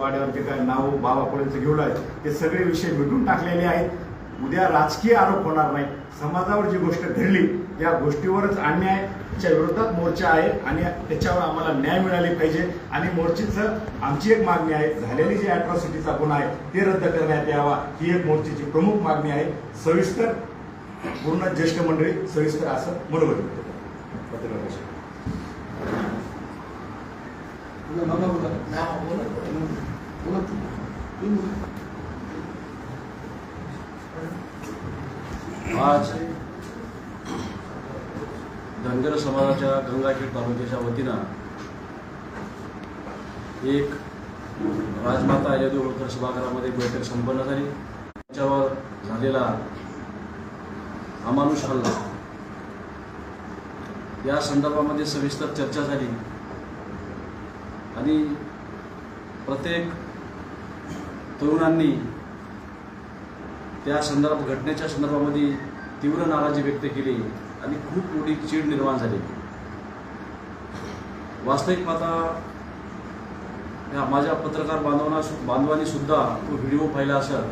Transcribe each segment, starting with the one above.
वाड्यावरचे काय नाव बाबापर्यंत घेऊन आहे ते सगळे विषय मिटून टाकलेले आहेत. उद्या राजकीय आरोप होणार नाही. समाजावर जी गोष्ट घडली त्या गोष्टीवरच अन्यायाच्या विरोधात मोर्चा आहे आणि त्याच्यावर आम्हाला न्याय मिळाले पाहिजे. आणि मोर्चेचं आमची एक मागणी आहे, झालेली जी अॅट्रॉसिटीचा गुन्हा आहे ते रद्द करण्यात यावा ही एक मोर्चेची प्रमुख मागणी आहे. सविस्तर पूर्ण ज्येष्ठ मंडळी सविस्तर असं मनोगत व्यक्त करतात. आज धनगर समाजाच्या गंगाखेड तालुक्याच्या वतीनं एक राजमाता अहिल्यादेवी होळकर सभागृहामध्ये बैठक संपन्न झाली. त्याच्यावर झालेला अमानुष हल्ला या संदर्भामध्ये सविस्तर चर्चा झाली आणि प्रत्येक तरुणांनी त्या घटनेच्या संदर्भामध्ये तीव्र नाराजी व्यक्त केली आणि खूप मोठी चीड निर्माण झाली. वास्तविक पाहता या माझ्या पत्रकार बांधवांनी सुद्धा तो व्हिडिओ पाहिला असेल.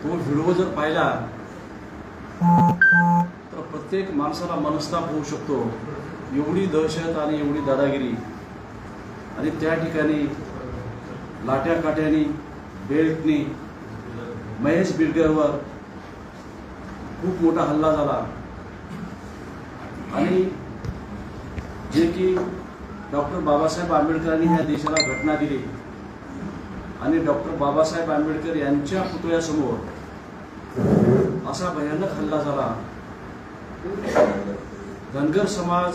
तो व्हिडिओ जर पाहिला तर प्रत्येक माणसाला मनस्ताप होऊ शकतो. एवढी दहशत आणि एवढी दादागिरी आणि त्या ठिकाणी लाट्या काट्यानी बेल्टनी महेश बिडगरवर खूप मोठा हल्ला झाला आणि जे की डॉक्टर बाबासाहेब आंबेडकरांनी ह्या देशाला घटना दिली आणि डॉक्टर बाबासाहेब आंबेडकर यांच्या पुतळ्यासमोर असा भयानक हल्ला झाला. धनगर समाज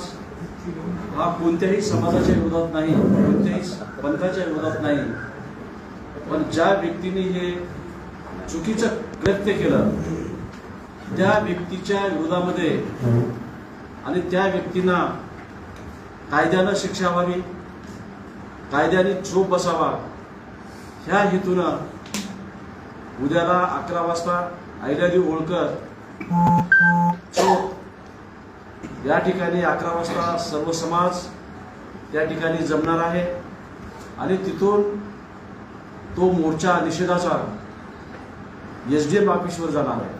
हा कोणत्याही समाजाच्या विरोधात नाही, कोणत्याही पंथाच्या विरोधात नाही, पण ज्या व्यक्तीने हे चुकीचं कृत्य केलं त्या व्यक्तीच्या विरोधामध्ये आणि त्या व्यक्तींना कायद्यानं शिक्षा व्हावी, कायद्याने चोप बसावा ह्या हेतूनं उद्याला 11 वाजता अहिल्यादेवी होळकर चौक या ठिकाणी 11 वाजता सर्व समाज त्या ठिकाणी जमणार आहे आणि तिथून तो मोर्चा निषेधाचा SDM ऑफिसवर जाणार आहे.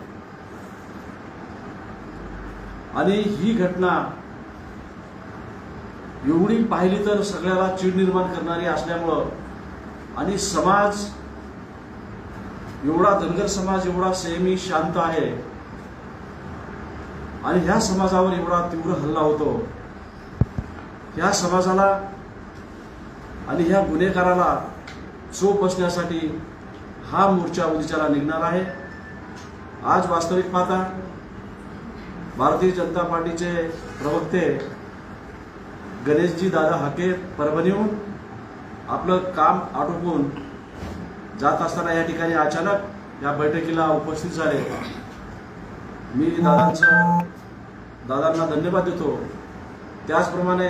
आणि ही घटना एवढी पाहिली तर सगळ्याला चीड निर्माण करणारी असल्यामुळं आणि समाज एवढा धनगर समाज एवढा संयमी शांत आहे आणि ह्या समाजावर एवढा तीव्र हल्ला होतो. ह्या समाजाला आणि ह्या गुन्हेगाराला चोप बसण्यासाठी हा मोर्चा उद्याला निघणार आहे. आज वास्तविक पाहता भारतीय जनता पार्टीचे प्रवक्ते गणेशजी दादा हाके परभणीहून आपलं काम आटोपून जात असताना या ठिकाणी अचानक या बैठकीला उपस्थित झाले. मी दादांना धन्यवाद देतो. त्याचप्रमाणे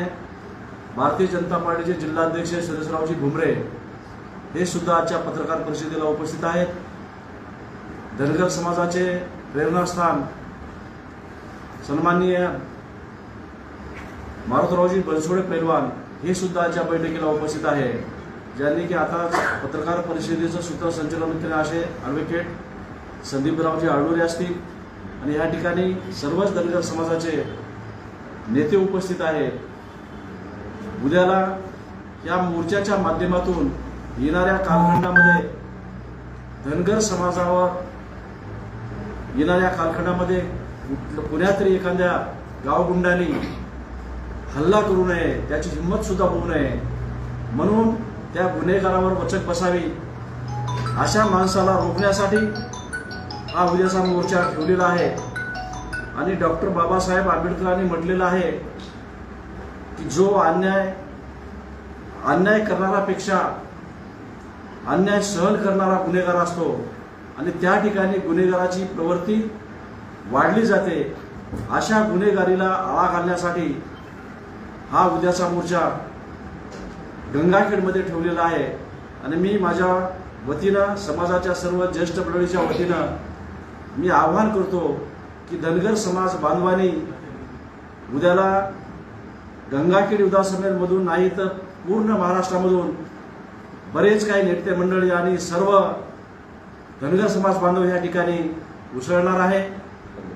भारतीय जनता पार्टीचे जिल्हाध्यक्ष सुरेशरावजी भुमरे हे सुद्धा आजच्या पत्रकार परिषदेला उपस्थित आहेत. धनगर समाजाचे प्रेरणास्थान सन्माननीय मारुतरावजी बनसोडे पैलवान हे सुद्धा आजच्या बैठकीला उपस्थित आहे, ज्यांनी की आता पत्रकार परिषदेचं सूत्रसंचालन केले असे ॲडव्होकेट संदीपरावजी आळुरे असतील आणि या ठिकाणी सर्वच धनगर समाजाचे नेते उपस्थित आहेत. उद्याला या मोर्चाच्या माध्यमातून येणाऱ्या कालखंडामध्ये धनगर समाजावर येणाऱ्या कालखंडामध्ये पुण्यातरी एखाद्या गावगुंडांनी हल्ला करू नये, त्याची हिंमत सुद्धा होऊ नये म्हणून त्या गुन्हेगारावर वचक बसावी अशा माणसाला रोखण्यासाठी हा उद्याचा मोर्चा ठेवलेला आहे. आणि डॉक्टर बाबासाहेब आंबेडकरांनी म्हटलेलं आहे की जो अन्याय करणारापेक्षा अन्याय सहन करणारा गुन्हेगार असतो आणि त्या ठिकाणी गुन्हेगाराची प्रवृत्ती वाढली जाते. अशा गुन्हेगारीला आळा घालण्यासाठी हा उद्याचा मोर्चा गंगाखेडमध्ये ठेवलेला आहे. आणि मी माझ्या वतीनं समाजाच्या सर्व ज्येष्ठ मंडळीच्या वतीनं मी आवाहन करतो की धनगर समाज बांधवांनी उद्याला गंगाखेड युद्धा समेरमधून नाही तर पूर्ण महाराष्ट्रामधून बरेच काही नेते मंडळी आणि सर्व धनगर समाज बांधव या ठिकाणी उसळणार आहे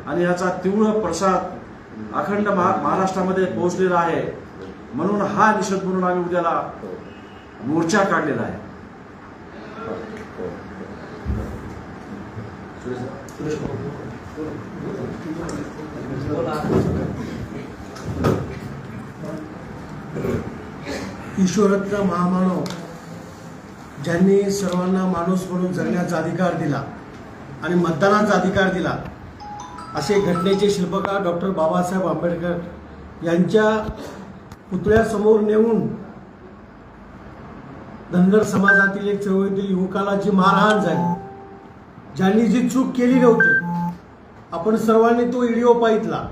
आणि याचा तीव्र प्रसाद अखंड महाराष्ट्रामध्ये पोहोचलेला आहे. म्हणून हा निषेध म्हणून आम्ही उद्याला मोर्चा काढलेला आहे. ईश्वरत्न महामानव ज्यांनी सर्वांना माणूस म्हणून जगण्याचा अधिकार दिला आणि मतदानाचा अधिकार दिला, असे घटनेचे शिल्पकार डॉक्टर बाबासाहेब आंबेडकर यांच्या पुतळ्यासमोर नेऊन धनगर समाजातील एक चळवळीतील युवकाला जी मारहाण झाली, ज्यांनी जी चूक केली नव्हती, आपण सर्वांनी तो व्हिडिओ पाहितला.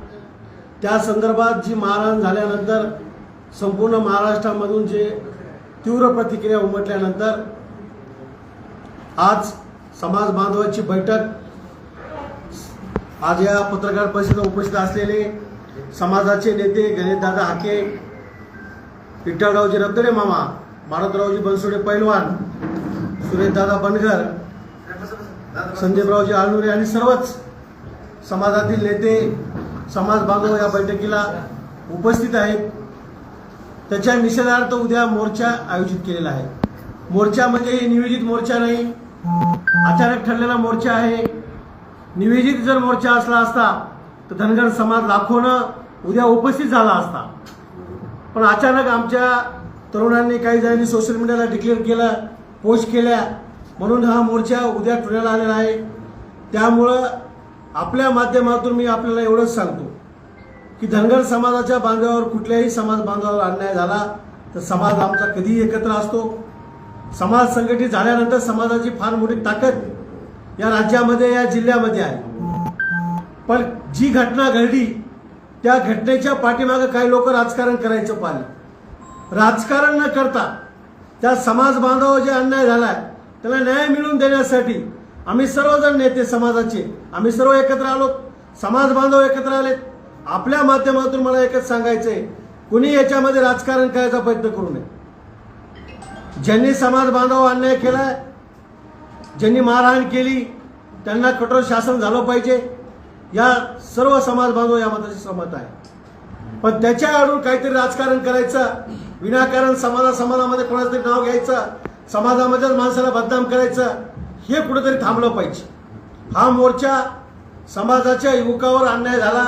त्या संदर्भात जी मारहाण झाल्यानंतर संपूर्ण महाराष्ट्रामधून जे तीव्र प्रतिक्रिया उमटल्यानंतर आज समाज बांधवांची बैठक, आज या पत्रकार परिषदेला उपस्थित असलेले समाजाचे नेते गणेशदादा हाके, विठ्ठलरावजी रबदडे मामा, मारुतरावजी बनसोडे पैलवान, सुरेशदादा बनगर, संदीपरावजी आळनुरे आणि सर्वच समाजातील नेते समाज बांधव या बैठकीला उपस्थित आहेत. त्याच्या निषेधार्थ उद्या मोर्चा आयोजित केलेला आहे. मोर्चा म्हणजे नियोजित मोर्चा नाही, अचानक ठरलेला मोर्चा आहे. नियोजित जर मोर्चा असला असता तर धनगर समाज लाखोनं उद्या उपस्थित झाला असता. पण अचानक आमच्या तरुणांनी, काही जणांनी सोशल मीडियाला डिक्लेअर केलं, पोस्ट केल्या, म्हणून हा मोर्चा उद्या ठेवण्यात आलेला आहे. त्यामुळं आपल्या माध्यमातून मी आपल्याला एवढंच सांगतो की धनगर समाजाच्या बांधवावर, कुठल्याही समाज बांधवावर अन्याय झाला तर समाज आमचा कधीही एकत्र असतो. समाज संघटित झाल्यानंतर समाजाची फार मोठी ताकद या राज्यामध्ये, या जिल्ह्यामध्ये आहे. पण जी घटना घडली त्या घटनेच्या पाठीमागे काही लोक राजकारण करायचं पाहिलं. राजकारण न करता त्या समाज बांधवावर जे अन्याय झालाय त्याला न्याय मिळवून देण्यासाठी आम्ही सर्वजण नेते समाजाचे, आम्ही सर्व एकत्र आलो, समाज बांधव एकत्र आलेत. आपल्या माध्यमातून मला एकच सांगायचंय, कुणी याच्यामध्ये राजकारण करायचा प्रयत्न करू नये. ज्यांनी समाज बांधव अन्याय केलाय, ज्यांनी मारहाण केली, त्यांना कठोर शासन झालं पाहिजे, या सर्व समाज बांधव या मताशी सहमत आहे. पण त्याच्या आडून काहीतरी राजकारण करायचं, विनाकारण समाजामध्ये कोणाचं तरी नाव घ्यायचं, समाजामध्येच माणसाला बदनाम करायचं, हे कुठेतरी थांबलं पाहिजे. हा मोर्चा समाजाच्या युवकावर अन्याय झाला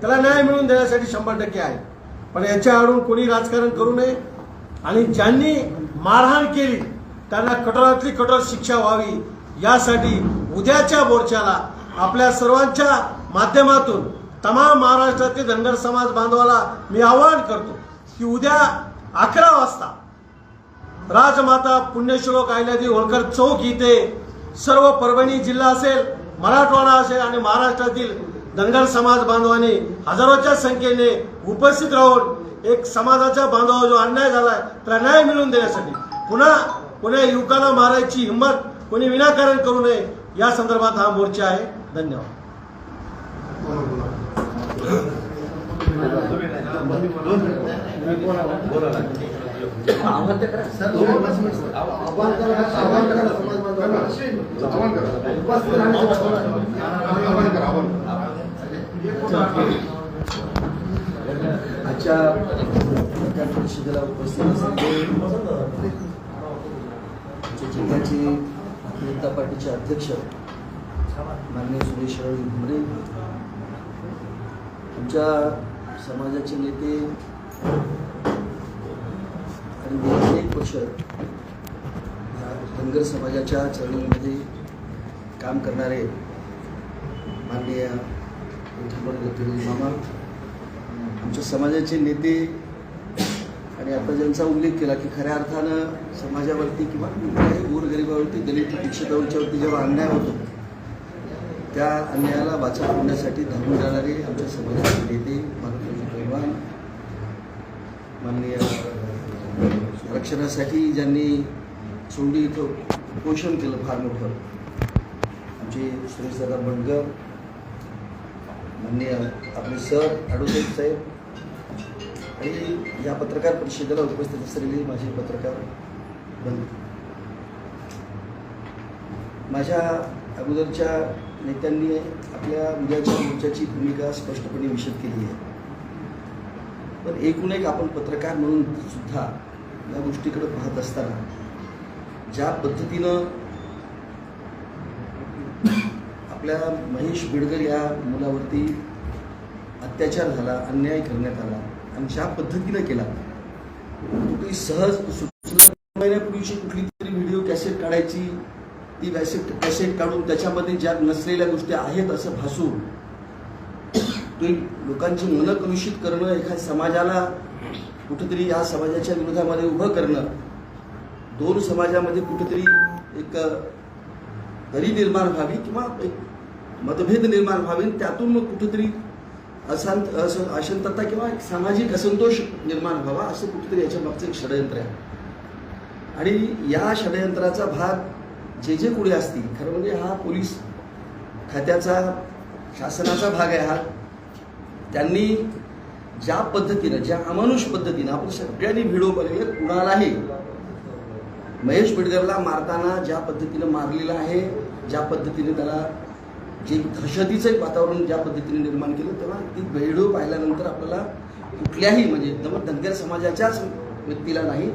त्याला न्याय मिळवून देण्यासाठी 100% आहे. पण याच्या आडून कोणी राजकारण करू नये आणि ज्यांनी मारहाण केली त्यांना कठोरातली कठोर शिक्षा व्हावी, यासाठी उद्याच्या मोर्चाला आपल्या सर्वांच्या माध्यमातून तमाम महाराष्ट्रातील धनगर समाज बांधवाला मी आवाहन करतो की उद्या 11 वाजता राजमाता पुण्यश्लोक अहिल्यादेवी होळकर चौक इथे सर्व परभणी जिल्हा असेल, मराठवाडा असेल आणि महाराष्ट्रातील धनगर समाज बांधवांनी हजारोच्या संख्येने उपस्थित राहून एक समाजाच्या बांधवावर जो अन्याय झालाय त्याला न्याय मिळवून देण्यासाठी, पुन्हा कोण्या युवकाला मारायची हिंमत कोणी विनाकारण करू नये, या संदर्भात हा मोर्चा आहे. धन्यवाद. आजच्या पत्रकार परिषदेला उपस्थित असलेले आमच्या जिल्ह्याचे भारतीय जनता पार्टीचे अध्यक्ष माननीय सुरेश घुमरे, आमच्या समाजाचे नेते आणि गेले अनेक वर्ष धनगर समाजाच्या चळवळीमध्ये काम करणारे माननीय विठ्ठलराव मामा, आमच्या समाजाचे नेते, आणि आता ज्यांचा उल्लेख केला की खऱ्या अर्थानं समाजावरती किंवा कुठल्याही गोरगरिबावरती, दलित दीक्षितांच्यावरती जेव्हा अन्याय होतो त्या अन्यायाला वाचा फोडण्यासाठी धावून जाणारे आमच्या समाजाचे नेते मारुतरावजी पैलवान, माननीय आरक्षणासाठी ज्यांनी चोंडी इथं उपोषण केलं फार मोठं, आमचे सुरेशदादा बनगर, माननीय आपले सर ॲडव्होकेट साहेब आणि या पत्रकार परिषदेला उपस्थित असलेले माझे पत्रकार बंधू, माझ्या अगोदरच्या नेत्यांनी आपल्या उद्याच्या मोर्चाची भूमिका स्पष्टपणे विशद केली आहे. पण एकूण एक आपण पत्रकार म्हणून सुद्धा या गोष्टीकडे पाहत असताना ज्या पद्धतीनं आपल्या महेश बिडकर या मुलावरती अत्याचार झाला, अन्याय करण्यात आला आणि ज्या पद्धतीनं केला, कुठली सहज महिन्यापूर्वीची कुठली तरी व्हिडिओ कॅसेट काढायची, ती कॅसेट काढून त्याच्यामध्ये ज्या नसलेल्या गोष्टी आहेत असं भासून लोकांची मनं कलुषित करणं, एखाद्या समाजाला कुठेतरी या समाजाच्या विरोधामध्ये उभं करणं, दोन समाजामध्ये कुठेतरी एक दरी निर्माण व्हावी किंवा एक मतभेद निर्माण व्हावे, त्यातून मग कुठेतरी अशांतता किंवा एक सामाजिक असंतोष निर्माण व्हावा, असं कुठेतरी याच्या मागचं एक षडयंत्र आहे. आणि या षडयंत्राचा भाग जे कोणी असतील, खरं म्हणजे हा पोलीस खात्याचा, शासनाचा भाग आहे हा. त्यांनी ज्या पद्धतीनं, ज्या अमानुष पद्धतीनं, आपण सगळ्यांनी व्हिडिओ बघितले, कुणालाही महेश बिडकरला मारताना ज्या पद्धतीनं मारलेलं आहे, ज्या पद्धतीने त्याला जे दहशतीचं एक वातावरण ज्या पद्धतीने निर्माण केलं, तेव्हा ती व्हिडिओ पाहिल्यानंतर आपल्याला कुठल्याही, म्हणजे धनगर समाजाच्याच व्यक्तीला नाही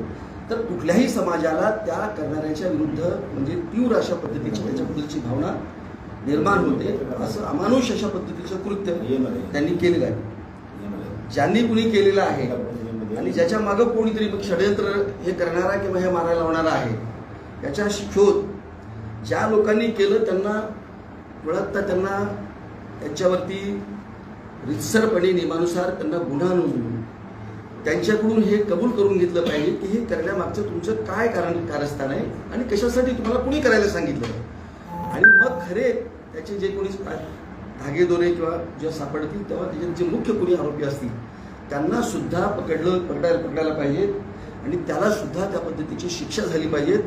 तर कुठल्याही समाजाला त्या करणाऱ्याच्या विरुद्ध म्हणजे तीव्र अशा पद्धतीची त्याच्याबद्दलची भावना निर्माण होते. असं अमानुष अशा पद्धतीचं कृत्य त्यांनी केलेलं आहे. ज्यांनी कुणी केलेलं आहे आणि ज्याच्या मागं कोणीतरी मग षडयंत्र हे करणारा किंवा हे मारायला लावणारा आहे, याचा शोध ज्या लोकांनी केलं त्यांना ओळखता, त्यांना त्याच्यावरती रितसरपणे नियमानुसार त्यांना गुन्हा नोंदवून त्यांच्याकडून हे कबूल करून घेतलं पाहिजे की हे करण्यामागचं तुमचं काय कारस्थान आहे आणि कशासाठी तुम्हाला कुणी करायला सांगितलं. आणि मग खरे त्याचे जे कोणी धागेदोरे किंवा जे सापडतील तेव्हा त्याचे जे मुख्य कोणी आरोपी असतील त्यांना सुद्धा पकडायला पाहिजेत आणि त्याला सुद्धा त्या पद्धतीची शिक्षा झाली पाहिजेत,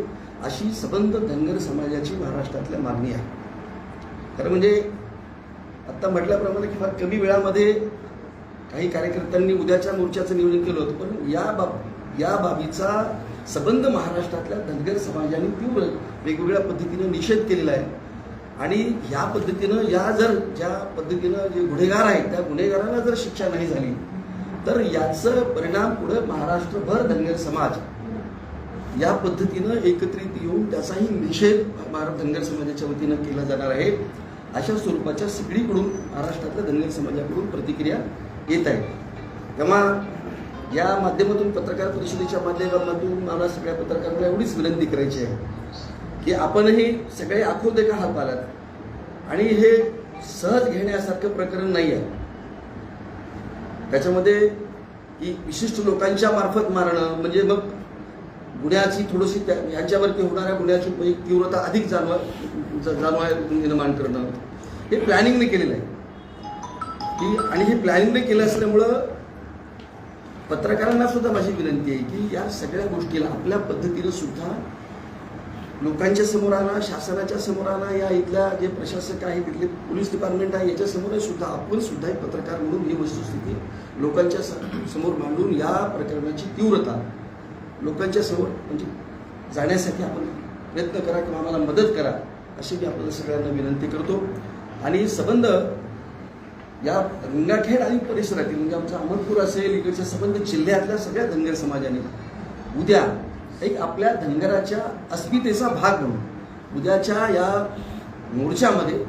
अशी सबंध धनगर समाजाची महाराष्ट्रातल्या मागणी आहे. खरं म्हणजे आत्ता म्हटल्याप्रमाणे की फार कमी वेळामध्ये काही कार्यकर्त्यांनी उद्याच्या मोर्चाचं नियोजन केलं होतं, पण या बाबीचा सबंध महाराष्ट्रातल्या धनगर समाजाने तीव्र वेगवेगळ्या पद्धतीनं निषेध केलेला आहे. आणि ह्या पद्धतीनं ज्या पद्धतीनं जे गुन्हेगार आहेत त्या गुन्हेगारांना जर शिक्षा नाही झाली तर याचं परिणाम पुढे महाराष्ट्रभर धनगर समाज या पद्धतीनं एकत्रित येऊन त्याचाही निषेध धनगर समाजाच्या वतीनं केला जाणार आहे. अशा स्वरूपाच्या सगळीकडून महाराष्ट्रातल्या धनगर समाजाकडून प्रतिक्रिया येत आहे. तेव्हा या माध्यमातून पत्रकार परिषदेच्या माध्यमातून मला सगळ्या पत्रकारांना एवढीच विनंती करायची आहे की आपणही सगळे आखोते का हात पालात आणि हे सहज घेण्यासारखं प्रकरण नाही आहे. त्याच्यामध्ये की विशिष्ट लोकांच्या मार्फत मारणं म्हणजे मग गुन्ह्याची थोडीशी यांच्यावरती होणाऱ्या गुन्ह्याची एक तीव्रता अधिक जाणवा निर्माण करणं हे प्लॅनिंगने केलेलं आहे की, आणि हे प्लॅनिंगने केलं असल्यामुळं पत्रकारांना सुद्धा माझी विनंती आहे की या सगळ्या गोष्टीला आपल्या पद्धतीनं सुद्धा लोकांच्या समोर आणा, शासनाच्या समोर आणा, या इथल्या जे प्रशासक आहे, तिथले पोलीस डिपार्टमेंट आहे, याच्या समोर सुद्धा आपण सुद्धा एक पत्रकार म्हणून ही वस्तुस्थिती लोकांच्या समोर मांडून या प्रकरणाची तीव्रता लोकांच्या समोर म्हणजे जाण्यासाठी आपण प्रयत्न करा किंवा आम्हाला मदत करा, अशी मी आपल्याला सगळ्यांना विनंती करतो. आणि संबंध या रंगाखेड आणि परिसरातील म्हणजे आमचा अहमदपूर असेल, इकडच्या संबंध जिल्ह्यातल्या सगळ्या धनगर समाजाने उद्या एक आपल्या धनगराच्या अस्मितेचा भाग म्हणून उद्याच्या या मोर्चामध्ये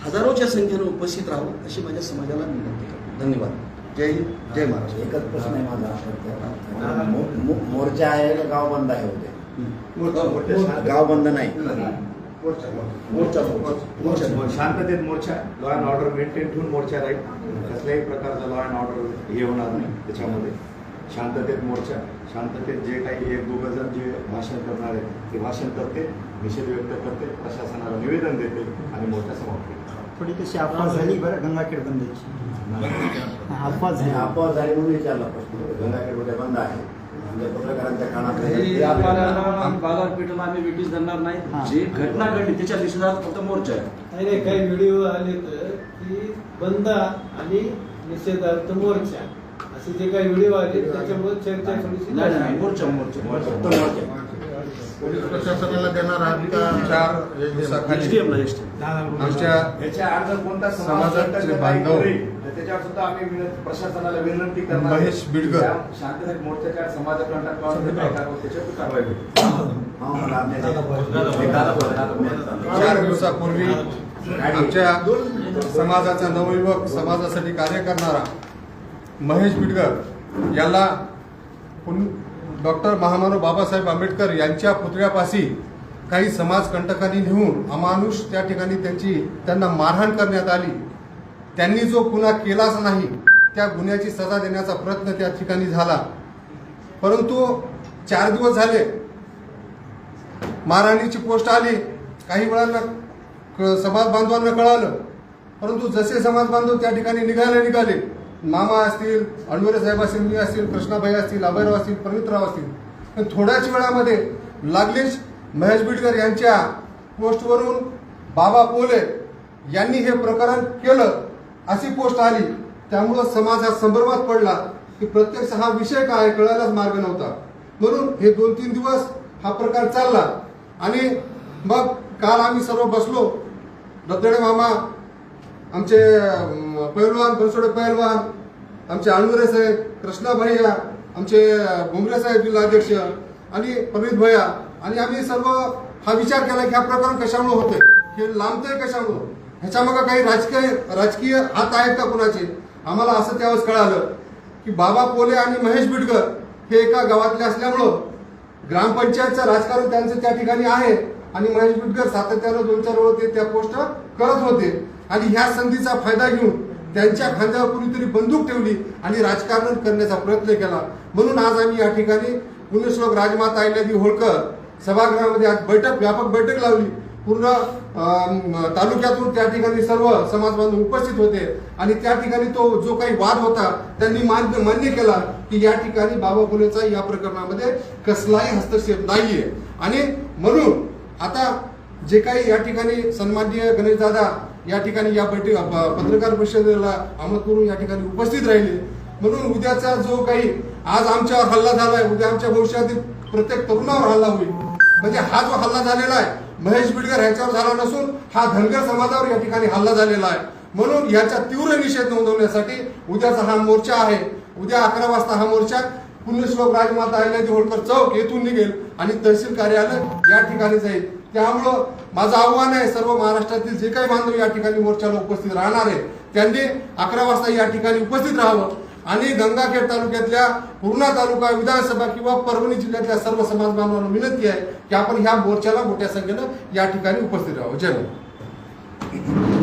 हजारोच्या संख्येनं उपस्थित राहावं अशी माझ्या समाजाला विनंती करतो. धन्यवाद. जय हिंद, जय महाराष्ट्र. एकच प्रश्न आहे माझा, मोर्चा आहे का गाव बंद आहे उद्या? गाव बंद नाही, शांततेत मोर्चा, लॉ अँड ऑर्डर मेंटेन ठेवून मोर्चा राहील. कसल्याही प्रकारचा लॉ अँड ऑर्डर हे होणार नाही. त्याच्यामध्ये शांततेत मोर्चा, शांततेत जे काही एक दोघं जण जे भाषण करणार आहेत ते भाषण करते, निषेध व्यक्त करते, प्रशासनाला निवेदन देते आणि मोर्चा समाप्त होतो. थोडी तशी अफवा झाली बरं गंगाखेड बंदची. अफवा झाली, अफवा झाली म्हणून विचारला प्रश्न. गंगाखेड उद्या बंद आहे म्हणजे पत्रकारांच्या कानात बाजारपेठेला आम्ही वेटीस धरणार नाही. जे घटना घडली त्याच्या निषेधार्थ फक्त मोर्चा आहे. नाही, काही व्हिडिओ आले तर की बंद आणि निषेधार्थ मोर्चा असे जे काही व्हिडिओ आले त्याच्यामुळे चर्चा थोडीशी नाही, नाही, झाली. मोर्चा पोलीस प्रशासनाला देणार आहात का? 4 दिवसाखाली SDM ला SDM. आमच्या याच्या अर्ज कोणता समाजाचे बांधव त्याच्यावर सुद्धा आम्ही प्रशासनाला विनंती करणार आहे. महेश बिडकर. या शांततेत मोर्चाच्या समाजाकडे काय करावं त्याच्यावर कारवाई होईल. चार 4 दिवसापूर्वी आमच्या समाजाचा नवयुवक समाजासाठी कार्य करणारा महेश बिडकर याला डॉक्टर महामानव बाबासाहेब आंबेडकर यांच्या पुतळ्यापाशी काही समाजकंटकांनी नेऊन अमानुष त्या ठिकाणी त्यांना मारहाण करण्यात आली. त्यांनी जो गुन्हा केलाच नाही त्या गुन्ह्याची सजा देण्याचा प्रयत्न त्या ठिकाणी झाला. परंतु 4 दिवस झाले मारहाणीची पोस्ट आली. काही वेळांना समाज बांधवांना कळालं, परंतु जसे समाज बांधव त्या ठिकाणी निघाले मामा असतील, अणवरे साहेब असतील, मी असतील, कृष्णाभाई असतील, अभयराव असतील, प्रमितराव असतील, पण थोड्याच वेळामध्ये लागलीच महेश बिडकर यांच्या पोस्टवरून बाबा पोले यांनी हे प्रकरण केलं अशी पोस्ट आली. त्यामुळं समाज हा संभ्रमात पडला की प्रत्यक्ष हा विषय काय कळायलाच मार्ग नव्हता. म्हणून हे 2-3 दिवस हा प्रकार चालला आणि मग काल आम्ही सर्व बसलो. रतडे मामा, आमचे पैलवान, बनसोडे पैलवान, आमचे अणवरे साहेब, कृष्णा भैया, आमचे भुमरे साहेब जिल्हाध्यक्ष आणि प्रवीण भैया आणि आम्ही सर्व हा विचार केला की हा प्रकरण कशामुळे होते, हे लांबतंय कशामुळे, ह्याच्यामागे काही राजकीय हात आहेत का कुणाचे. आम्हाला असं त्यावेळेस कळालं की बाबा पोले आणि महेश बिडकर हे एका गावातले असल्यामुळं ग्रामपंचायतचं राजकारण त्यांचं त्या ठिकाणी आहे आणि महेश बिडकर सातत्यानं 2-4 वेळा ते त्या पोस्ट करत होते आणि ह्या संधीचा फायदा घेऊन त्यांच्या खांद्यावर कुणीतरी बंदूक ठेवली आणि राजकारण करण्याचा प्रयत्न केला. म्हणून आज आम्ही या ठिकाणी पुण्यश्लोक राजमाता अहिल्यादेवी होळकर सभागृहामध्ये आज व्यापक बैठक लावली. पूर्ण तालुक्यातून त्या ठिकाणी सर्व समाज बांधव उपस्थित होते आणि त्या ठिकाणी तो जो काही वाद होता त्यांनी मान्य केला की या ठिकाणी बाबा फुलेचा या प्रकरणामध्ये कसलाही हस्तक्षेप नाहीये. आणि म्हणून आता जे काही या ठिकाणी सन्माननीय गणेशदादा या ठिकाणी या पत्रकार परिषदेला आमंत्रण करून या ठिकाणी उपस्थित राहिले. म्हणून उद्याचा जो काही आज आमच्यावर हल्ला झालाय, उद्या आमच्या भविष्यातील प्रत्येक तरुणावर हल्ला होईल. म्हणजे हा जो हल्ला झालेला आहे महेश बिडकर ह्याच्यावर झाला नसून हा धनगर समाजावर या ठिकाणी हल्ला झालेला आहे. म्हणून याचा तीव्र निषेध नोंदवण्यासाठी उद्याचा हा मोर्चा आहे. उद्या 11 वाजता हा मोर्चा पुण्यश्लोक राजमाता अहिल्यादेवी होळकर चौक येथून निघेल आणि तहसील कार्यालय या ठिकाणी जाईल. त्यामुळं माझं आव्हान आहे सर्व महाराष्ट्रातील जे काही बांधव या ठिकाणी मोर्चाला उपस्थित राहणार आहे त्यांनी 11 वाजता या ठिकाणी उपस्थित राहावं आणि गंगाखेड तालुक्यातल्या पूर्णा तालुका विधानसभा किंवा परभणी जिल्ह्यातल्या सर्व समाज बांधवांना विनंती आहे की आपण ह्या मोर्चाला मोठ्या संख्येनं या ठिकाणी उपस्थित राहावं. जय हिंद.